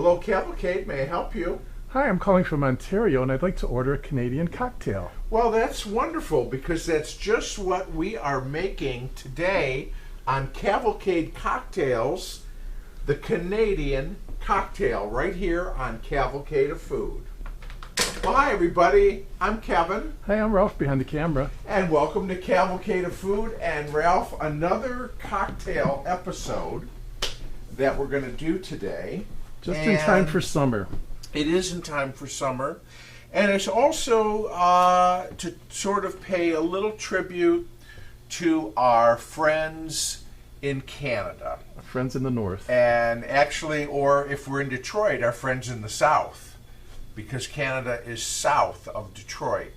Hello, Cavalcade. May I help you? Hi, I'm calling from Ontario and I'd like to order a Canadian cocktail. Well, that's wonderful because that's just what we are making today on Cavalcade Cocktails, the Canadian cocktail, right here on Cavalcade of Food. Well, hi, everybody. I'm Kevin. Hi, I'm Ralph behind the camera. And welcome to Cavalcade of Food. And Ralph, another cocktail episode that we're going to do today. Just in time for summer. It is in time for summer. And it's also to sort of pay a little tribute to our friends in Canada. Our friends in the north. And actually, or if we're in Detroit, our friends in the south. Because Canada is south of Detroit.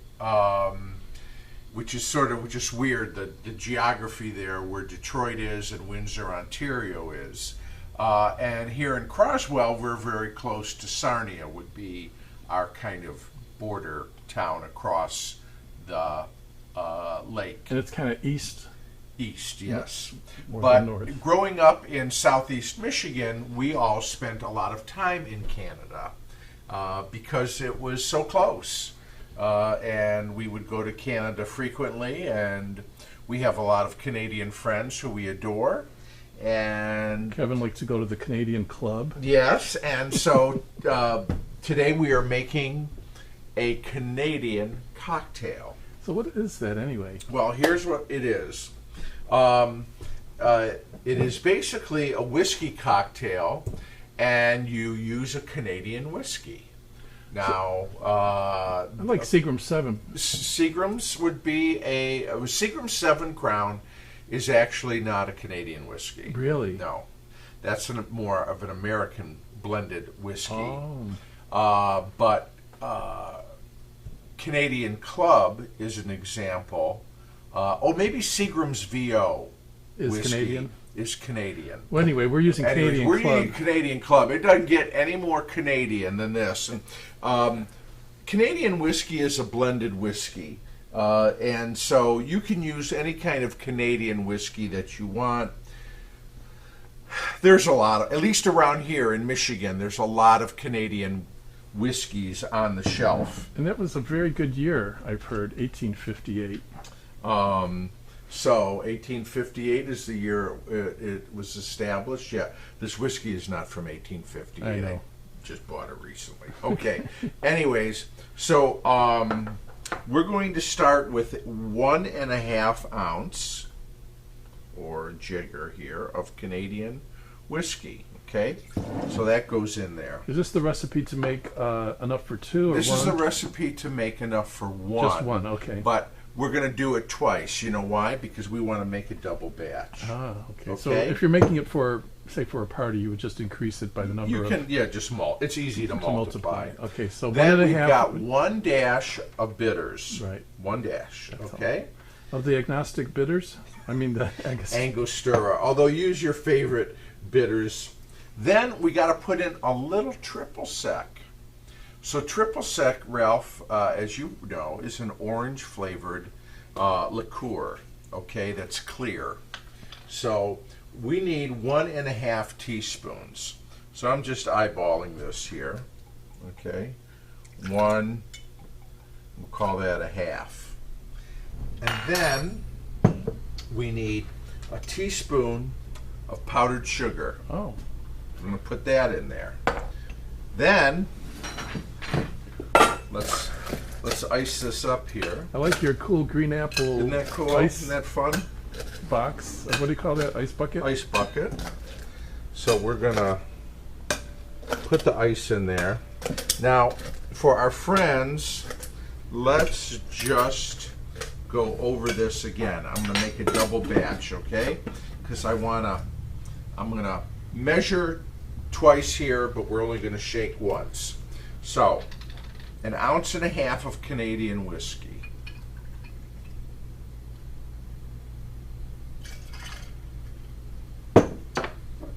Which is sort of just weird, the geography there where Detroit is and Windsor, Ontario is. And here in Croswell, we're very close to Sarnia, would be our kind of border town across the lake. And it's kind of east. East, yes. More But than north. growing up in southeast Michigan, we all spent a lot of time in Canada because it was so close. And we would go to Canada frequently, and we have a lot of Canadian friends who we adore. And Kevin likes to go to the Canadian Club. yes, and so today we are making a Canadian cocktail. So what is that anyway? Well, here's what it is. It is basically a whiskey cocktail, and you use a Canadian whiskey. Now, I like Seagram 7. Seagram's would be a Seagram 7 Crown is actually not a Canadian whiskey. Really? No. That's more of an American blended whiskey. Oh. But Canadian Club is an example. Maybe Seagram's VO Is whiskey Canadian? is Canadian. Well, anyway, we're using Anyways, Canadian we're Club. using Canadian Club. It doesn't get any more Canadian than this. And, Canadian whiskey is a blended whiskey. And so you can use any kind of Canadian whiskey that you want. There's a lot of, at least around here in Michigan, there's a lot of Canadian whiskeys on the shelf. And that was a very good year, I've heard, 1858. So 1858 is the year it was established. Yeah, this whiskey is not from 1858. I know. I just bought it recently. Okay. Anyways, so we're going to start with 1.5 ounce or jigger here of Canadian whiskey. Okay, so that goes in there. Is this the recipe to make enough for two or This one? is the recipe to make enough for one. Just one, okay. But we're going to do it twice. You know why? Because we want to make a double batch. Ah, okay. Okay. So if you're making it for, say, for a party, you would just increase it by the number You of... can, just it's easy to multiply. Okay, so Then 1.5... we've got 1 dash of bitters. Right. 1 dash, That's okay? Of the agnostic bitters? I mean, the Angostura, although use your favorite bitters. Then we got to put in a little triple sec. So triple sec, Ralph, as you know, is an orange-flavored liqueur, okay, that's clear. So we need 1.5 teaspoons. So I'm just eyeballing this here, okay. 1, we'll call that a half. And then we need a teaspoon of powdered sugar. Oh. I'm going to put that in there. Then let's ice this up here. I like your cool green apple Isn't that cool? ice Isn't that fun? box. What do you call that? Ice bucket? Ice bucket. So we're going to put the ice in there. Now, for our friends, let's just go over this again. I'm going to make a double batch, okay? Because I'm going to measure twice here, but we're only going to shake once. So, 1.5 ounces of Canadian whiskey.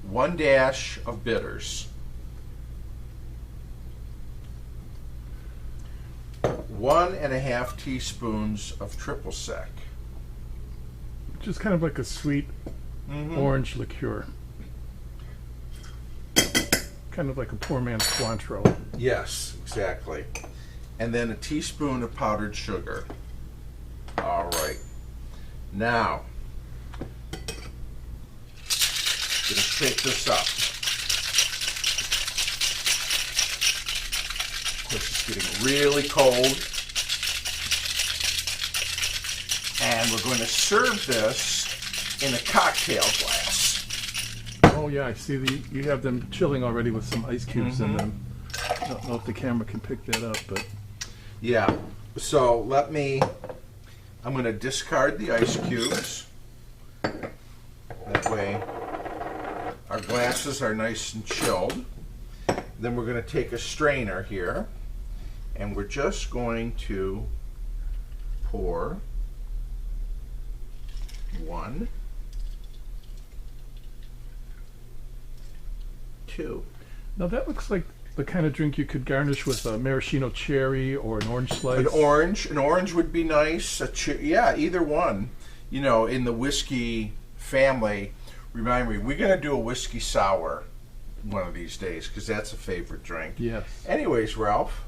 1 dash of bitters. 1.5 teaspoons of triple sec. Just kind of like a sweet orange liqueur. kind of like a poor man's Cointreau. Yes, exactly. And then a teaspoon of powdered sugar. All right. Now, gonna shake this up. Of course, it's getting really cold. And we're going to serve this in a cocktail glass. Oh yeah, I see you have them chilling already with some ice cubes in them. I don't know if the camera can pick that up, but Yeah. So I'm going to discard the ice cubes. That way our glasses are nice and chilled. Then we're going to take a strainer here and we're just going to pour 1, 2. now that looks like the kind of drink you could garnish with a maraschino cherry or an orange slice. An orange would be nice. Yeah, either one. You know, in the whiskey family, remind me, we're going to do a whiskey sour one of these days because that's a favorite drink. Yes. Anyways, Ralph.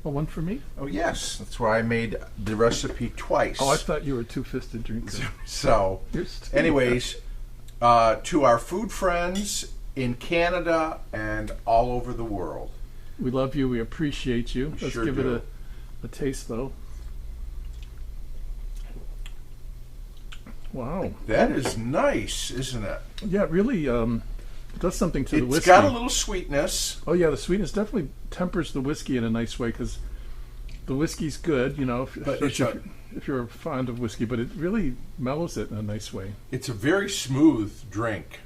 Oh, one for me? Oh, yes. That's why I made the recipe twice. Oh, I thought you were a two-fisted drinker. So, Here's two. anyways, to our food friends in Canada and all over the world. We love you. We appreciate you. Let's Sure give do. it a taste, though. Wow. That is nice, isn't it? Yeah, it really does something to the It's whiskey. got a little sweetness. Oh, yeah, the sweetness definitely tempers the whiskey in a nice way because the whiskey's good, you know, But if you're fond of whiskey, but it really mellows it in a nice way. It's a very smooth drink.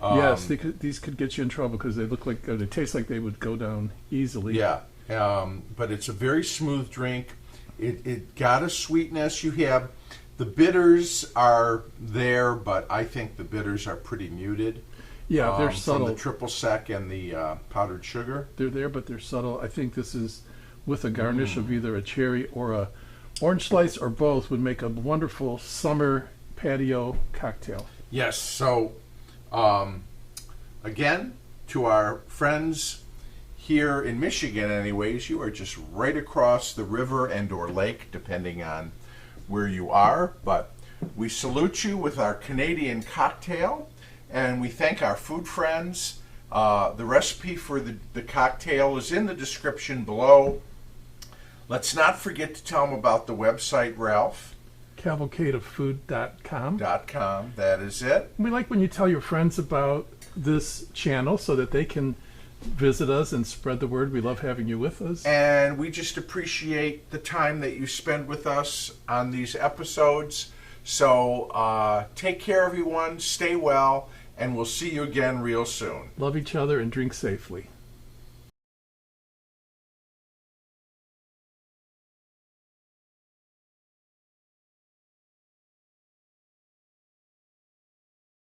Yes, these could get you in trouble because they look like, or they taste like they would go down easily. Yeah, but it's a very smooth drink. It got a sweetness. You have the bitters are there, but I think the bitters are pretty muted. Yeah, they're From subtle. the triple sec and the powdered sugar. They're there, but they're subtle. I think this is with a garnish of either a cherry or a orange slice or both would make a wonderful summer patio cocktail. Yes. So, again, to our friends here in Michigan, anyways, you are just right across the river and/or lake, depending on where you are. But we salute you with our Canadian cocktail, and we thank our food friends. The recipe for the cocktail is in the description below. Let's not forget to tell them about the website, Ralph. Cavalcadeoffood.com. .com. That is it. We like when you tell your friends about this channel so that they can visit us and spread the word. We love having you with us. And we just appreciate the time that you spend with us on these episodes. So take care, everyone. Stay well, and we'll see you again real soon. Love each other and drink safely.